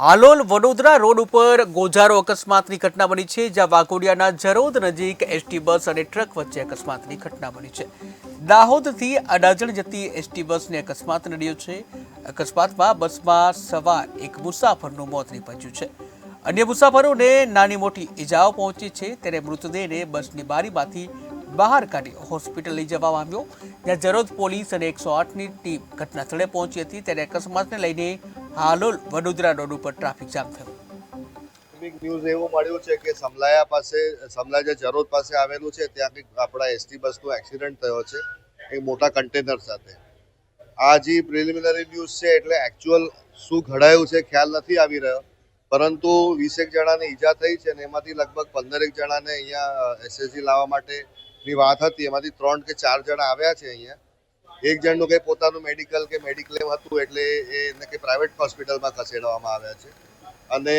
Halol Vadodara road ઉપર ગોઝારો અકસ્માતની ઘટના બની છે, જ્યાં વાઘોડિયાના જરોદ નજીક એસટી બસ અને ટ્રક વચ્ચે અકસ્માતની ઘટના બની છે। દાહોદથી અડાજણ જતી એસટી બસને અકસ્માત નડ્યો છે। અકસ્માતમાં બસમાં સવાર એક મુસાફરનું મોત નીપજ્યું છે। અન્ય મુસાફરોને નાની મોટી ઈજાઓ પહોંચી છે, ત્યારે મૃતદેહને બસની બારીમાંથી બહાર કાઢી હોસ્પિટલ લઈ જવામાં આવ્યો, જ્યાં જરોદ પોલીસ અને 108ની ટીમ ઘટનાસ્થળે પહોંચી હતી। ત્યારે અકસ્માતને લઈને હાલોલ વડોદરા રોડ ઉપર ટ્રાફિક જામ થયો। એક ન્યૂઝ એવું મળ્યું છે કે સમલા જે જરોદ પાસે આવેલું છે ત્યાં કંઈક આપણા એસટી બસનો એક્સિડન્ટ થયો છે એક મોટા કન્ટેનર સાથે। આ જે પ્રિલિમિનરી ન્યૂઝ છે એટલે એકચ્યુઅલ શું ઘડાયું છે ખ્યાલ નથી આવી રહ્યો, પરંતુ 20 જણાને ઈજા થઈ છે અને એમાંથી લગભગ 15 જણાને અહીંયા એસએસજી લાવવા માટેની વાત હતી। એમાંથી 3 કે 4 જણા આવ્યા છે અહીંયા। એક જણનું કંઈ પોતાનું મેડિકલ કે મેડિક્લેમ હતું એટલે એને કે પ્રાઇવેટ હોસ્પિટલમાં ખસેડવામાં આવ્યા છે। અને